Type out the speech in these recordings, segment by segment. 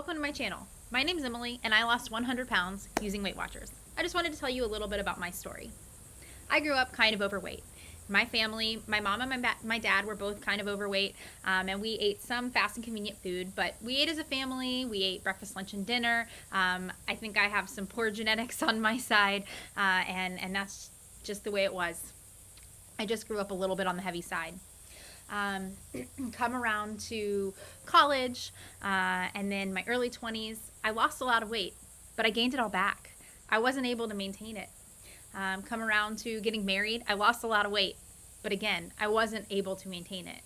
welcome to my channel. My name's Emily and I lost 100 pounds using Weight Watchers. I just wanted to tell you a little bit about my story. I grew up kind of overweight. My family, my mom and my dad were both kind of overweight, and we ate some fast and convenient food, but we ate as a family. We ate breakfast, lunch, and dinner. I think I have some poor genetics on my side, and that's just the way it was. I just grew up a little bit on the heavy side. Um, Come around to college, and then my early 20s, I lost a lot of weight, but I gained it all back. I wasn't able to maintain it. Come around to getting married, I lost a lot of weight, but again, I wasn't able to maintain it.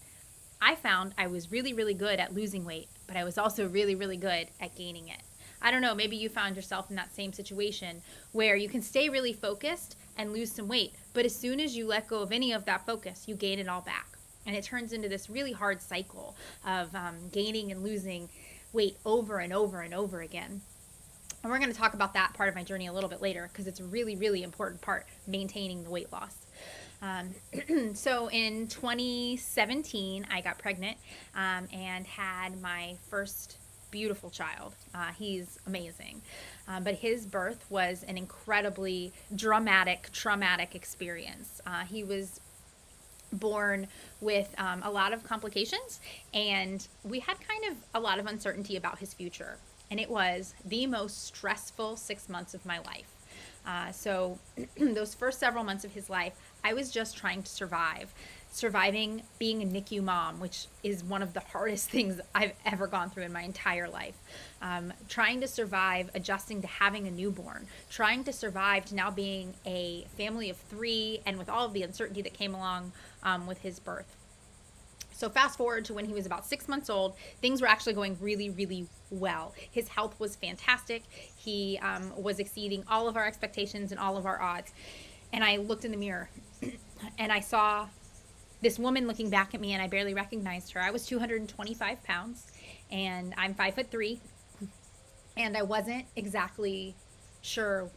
I found I was really, really good at losing weight, but I was also really, really good at gaining it. I don't know, maybe you found yourself in that same situation where you can stay really focused and lose some weight, but as soon as you let go of any of that focus, you gain it all back. And it turns into this really hard cycle of gaining and losing weight over and over and over again. And we're going to talk about that part of my journey a little bit later because it's a really, really important part, maintaining the weight loss. So in 2017, I got pregnant and had my first beautiful child. He's amazing. But his birth was an incredibly dramatic, traumatic experience. He was born with a lot of complications, and we had kind of a lot of uncertainty about his future. And it was the most stressful 6 months of my life. So those first several months of his life, I was just trying to surviving being a NICU mom, which is one of the hardest things I've ever gone through in my entire life. Trying to survive adjusting to having a newborn, trying to survive to now being a family of 3, and with all of the uncertainty that came along with his birth. So fast forward to when he was about 6 months old, things were actually going really, really well. His health was fantastic. He was exceeding all of our expectations and all of our odds. And I looked in the mirror and I saw this woman looking back at me, and I barely recognized her. I was 225 pounds and I'm 5'3", and I wasn't exactly sure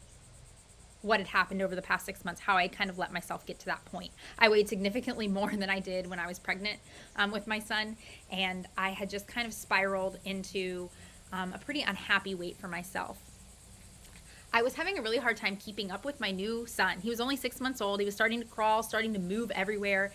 what had happened over the past 6 months, how I kind of let myself get to that point. I weighed significantly more than I did when I was pregnant with my son, and I had just kind of spiraled into a pretty unhappy weight for myself. I was having a really hard time keeping up with my new son. He was only 6 months old. He was starting to crawl, starting to move everywhere,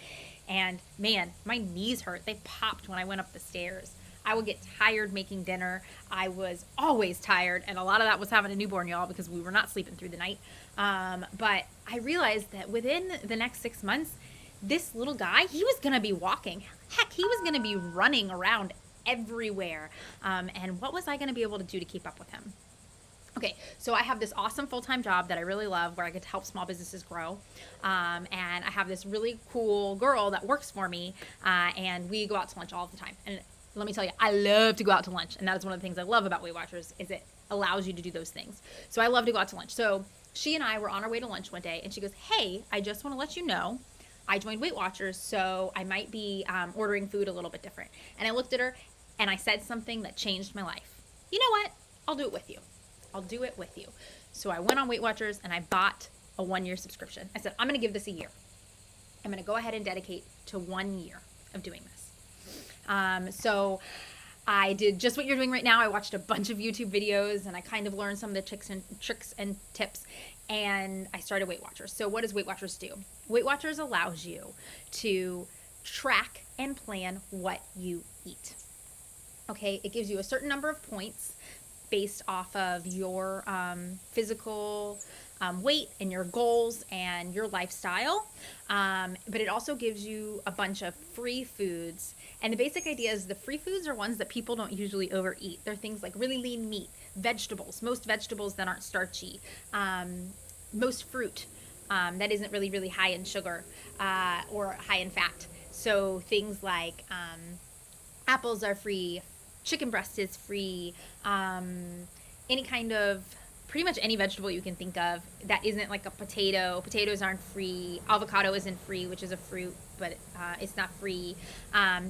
and man, my knees hurt. They popped when I went up the stairs. I would get tired making dinner. I was always tired, and a lot of that was having a newborn, y'all, because we were not sleeping through the night. But I realized that within the next 6 months, this little guy, he was going to be walking. Heck, he was going to be running around everywhere. And what was I going to be able to do to keep up with him? Okay, so I have this awesome full-time job that I really love where I get to help small businesses grow. And I have this really cool girl that works for me, and we go out to lunch all the time. And let me tell you, I love to go out to lunch, and that is one of the things I love about Weight Watchers is it allows you to do those things. So I love to go out to lunch. So she and I were on our way to lunch one day, and she goes, "Hey, I just want to let you know I joined Weight Watchers, so I might be ordering food a little bit different." And I looked at her, and I said something that changed my life. You know what? I'll do it with you. I'll do it with you. So I went on Weight Watchers, and I bought a 1-year subscription. I said, I'm going to give this a year. I'm going to go ahead and dedicate to 1 year of doing this. So I did just what you're doing right now. I watched a bunch of YouTube videos, and I kind of learned some of the tricks and tips, and I started Weight Watchers. So what does Weight Watchers do? Weight Watchers allows you to track and plan what you eat. Okay, it gives you a certain number of points based off of your physical weight and your goals and your lifestyle. But it also gives you a bunch of free foods. And the basic idea is the free foods are ones that people don't usually overeat. They're things like really lean meat, vegetables, most vegetables that aren't starchy, most fruit that isn't really, really high in sugar or high in fat. So things like apples are free, chicken breast is free, any kind of, pretty much any vegetable you can think of that isn't like a potato. Potatoes aren't free. Avocado isn't free, which is a fruit, but it's not free.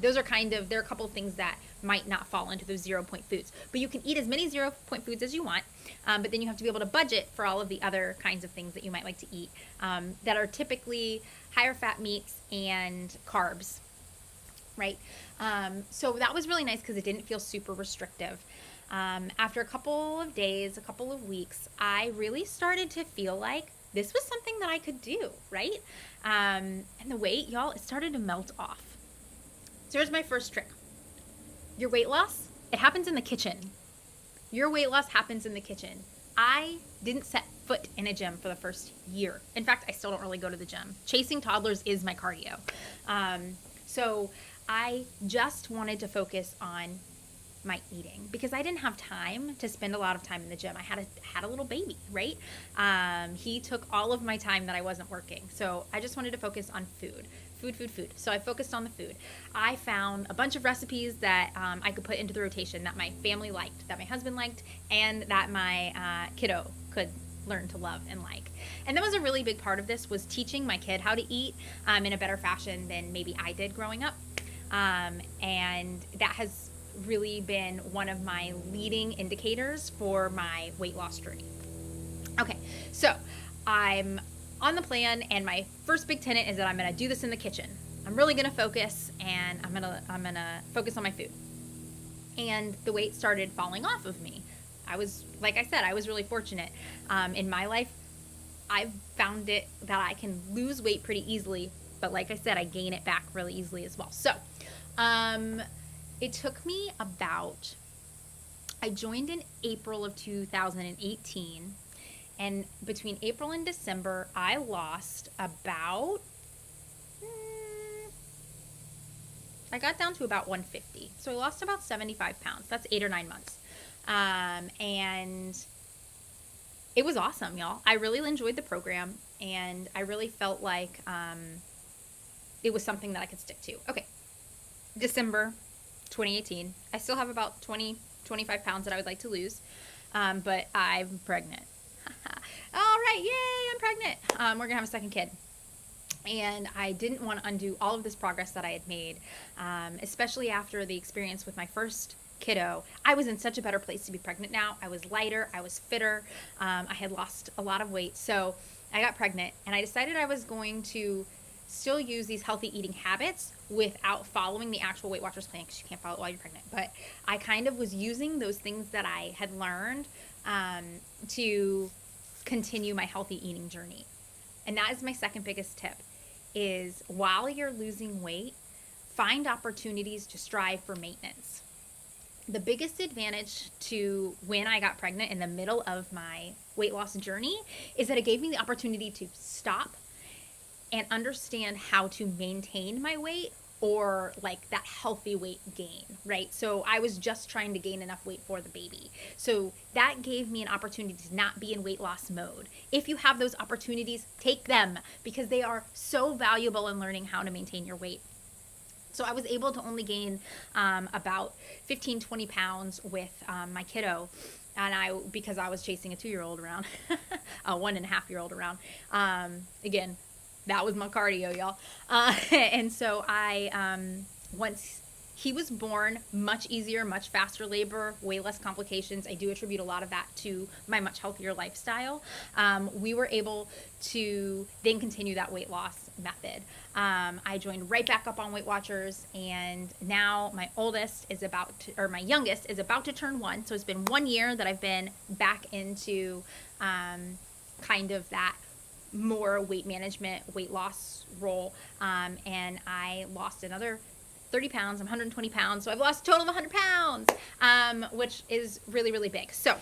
Those are there are a couple of things that might not fall into those 0-point foods. But you can eat as many 0-point foods as you want, but then you have to be able to budget for all of the other kinds of things that you might like to eat that are typically higher fat meats and carbs. Right? So that was really nice because it didn't feel super restrictive. After a couple of days, a couple of weeks, I really started to feel like this was something that I could do, right? And the weight, y'all, it started to melt off. So here's my first trick. Your weight loss, it happens in the kitchen. Your weight loss happens in the kitchen. I didn't set foot in a gym for the first year. In fact, I still don't really go to the gym. Chasing toddlers is my cardio. So I just wanted to focus on my eating because I didn't have time to spend a lot of time in the gym. I had a little baby, right? He took all of my time that I wasn't working. So I just wanted to focus on food. So I focused on the food. I found a bunch of recipes that I could put into the rotation that my family liked, that my husband liked, and that my kiddo could learn to love and like. And that was a really big part of this, was teaching my kid how to eat in a better fashion than maybe I did growing up. And that has really been one of my leading indicators for my weight loss journey. Okay, so I'm on the plan, and my first big tenet is that I'm going to do this in the kitchen. I'm really going to focus, and I'm going to focus on my food. And the weight started falling off of me. Like I said, I was really fortunate. In my life, I've found it that I can lose weight pretty easily, but like I said, I gain it back really easily as well. So, it took me I joined in April of 2018. And between April and December, I lost I got down to about 150. So I lost about 75 pounds. That's 8 or 9 months. And it was awesome, y'all. I really enjoyed the program, and I really felt like it was something that I could stick to. Okay, December 2018. I still have about 25 pounds that I would like to lose, but I'm pregnant. All right, yay, I'm pregnant. We're gonna have a second kid. And I didn't want to undo all of this progress that I had made, especially after the experience with my first kiddo. I was in such a better place to be pregnant now. I was lighter, I was fitter, I had lost a lot of weight. So I got pregnant, and I decided I was going to still use these healthy eating habits without following the actual Weight Watchers plan, because you can't follow it while you're pregnant. But I kind of was using those things that I had learned to continue my healthy eating journey. And that is my second biggest tip, is while you're losing weight, find opportunities to strive for maintenance. The biggest advantage to when I got pregnant in the middle of my weight loss journey is that it gave me the opportunity to stop and understand how to maintain my weight, or like that healthy weight gain, right? So I was just trying to gain enough weight for the baby. So that gave me an opportunity to not be in weight loss mode. If you have those opportunities, take them, because they are so valuable in learning how to maintain your weight. So I was able to only gain about 15-20 pounds with my kiddo, and because I was chasing a 2-year-old around, a 1.5-year-old around. Again, that was my cardio, y'all. And so once he was born, much easier, much faster labor, way less complications. I do attribute a lot of that to my much healthier lifestyle. We were able to then continue that weight loss method. I joined right back up on Weight Watchers, and now my youngest is about to turn 1. So it's been 1 year that I've been back into kind of that more weight management, weight loss role. And I lost another 30 pounds. I'm 120 pounds. So I've lost a total of 100 pounds, which is really, really big. So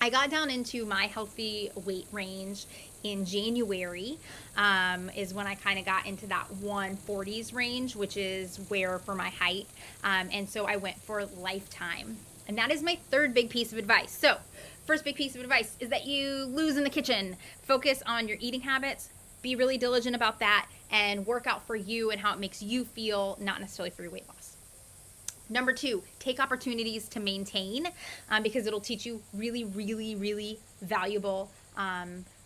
I got down into my healthy weight range in January, is when I kind of got into that 140s range, which is where for my height. And so I went for Lifetime. And that is my third big piece of advice. So first big piece of advice is that you lose in the kitchen. Focus on your eating habits. Be really diligent about that, and work out for you and how it makes you feel, not necessarily for your weight loss. Number 2, take opportunities to maintain, because it'll teach you really, really, really valuable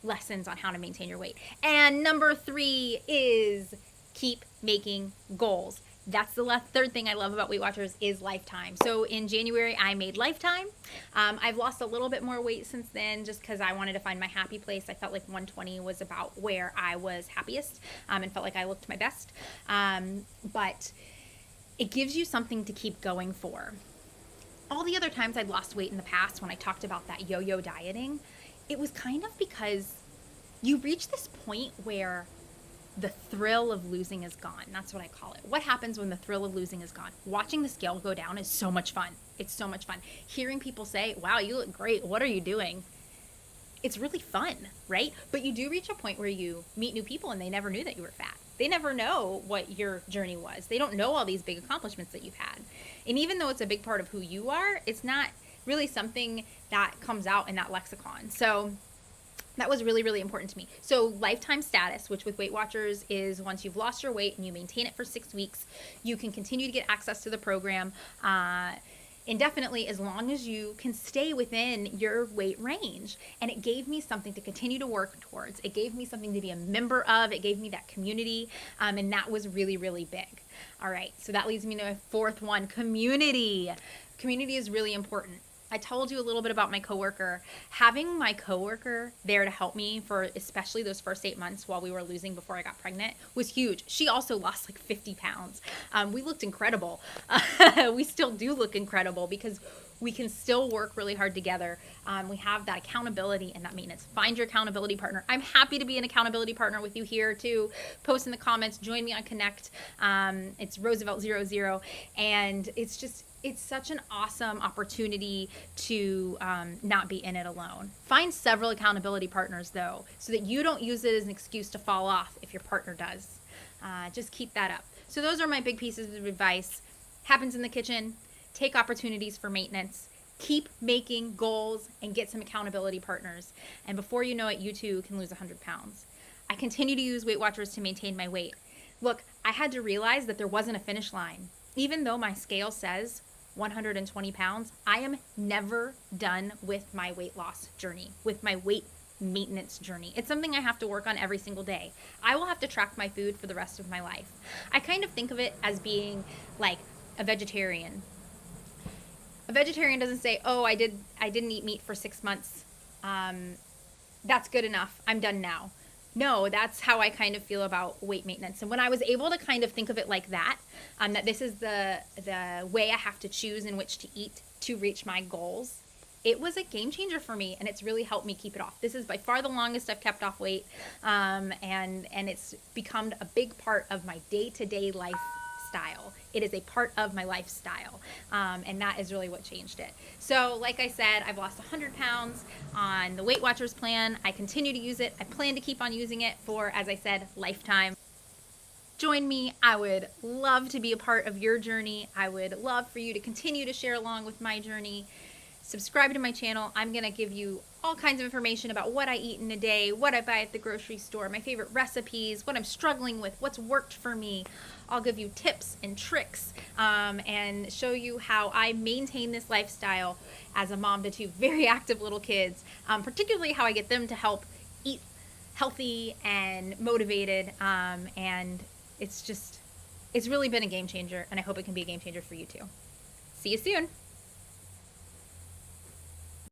lessons on how to maintain your weight. And number 3 is keep making goals. That's the third thing I love about Weight Watchers is Lifetime. So in January, I made Lifetime. I've lost a little bit more weight since then, just because I wanted to find my happy place. I felt like 120 was about where I was happiest, and felt like I looked my best. But it gives you something to keep going for. all the other times I'd lost weight in the past when I talked about that yo-yo dieting, it was kind of because you reach this point where the thrill of losing is gone. That's what I call it. What happens when the thrill of losing is gone? Watching the scale go down is so much fun. It's so much fun. Hearing people say, wow, you look great. What are you doing? It's really fun, right? But you do reach a point where you meet new people and they never knew that you were fat. They never know what your journey was. They don't know all these big accomplishments that you've had. And even though it's a big part of who you are, it's not really something that comes out in that lexicon. So that was really, really important to me. So lifetime status, which with Weight Watchers is once you've lost your weight and you maintain it for 6 weeks, you can continue to get access to the program indefinitely as long as you can stay within your weight range. And it gave me something to continue to work towards. It gave me something to be a member of. It gave me that community. And that was really, really big. All right, so that leads me to a fourth one, community. Community is really important. I told you a little bit about my coworker. Having my coworker there to help me for especially those first 8 months while we were losing before I got pregnant was huge. She also lost like 50 pounds. We looked incredible. We still do look incredible because we can still work really hard together. We have that accountability and that maintenance. Find your accountability partner. I'm happy to be an accountability partner with you here too. Post in the comments, join me on Connect. It's Roosevelt00, and it's such an awesome opportunity to not be in it alone. Find several accountability partners though, so that you don't use it as an excuse to fall off if your partner does. Just keep that up. So those are my big pieces of advice. Happens in the kitchen. Take opportunities for maintenance. Keep making goals and get some accountability partners. And before you know it, you too can lose 100 pounds. I continue to use Weight Watchers to maintain my weight. Look, I had to realize that there wasn't a finish line. Even though my scale says 120 pounds, I am never done with my weight loss journey, with my weight maintenance journey. It's something I have to work on every single day. I will have to track my food for the rest of my life. I kind of think of it as being like a vegetarian. A vegetarian doesn't say, oh, I didn't eat meat for 6 months. That's good enough. I'm done now. No, that's how I kind of feel about weight maintenance. And when I was able to kind of think of it like that this is the way I have to choose in which to eat to reach my goals, it was a game changer for me, and it's really helped me keep it off. This is by far the longest I've kept off weight, and it's become a big part of my day-to-day lifestyle. It is a part of my lifestyle, and that is really what changed it. So like I said, I've lost 100 pounds on the Weight Watchers plan. I continue to use it. I plan to keep on using it for, as I said, lifetime. Join me. I would love to be a part of your journey. I would love for you to continue to share along with my journey. Subscribe to my channel. I'm going to give you all kinds of information about what I eat in a day, what I buy at the grocery store, my favorite recipes, what I'm struggling with, what's worked for me. I'll give you tips and tricks and show you how I maintain this lifestyle as a mom to 2 very active little kids, particularly how I get them to help eat healthy and motivated. And it's really been a game changer, and I hope it can be a game changer for you too. See you soon.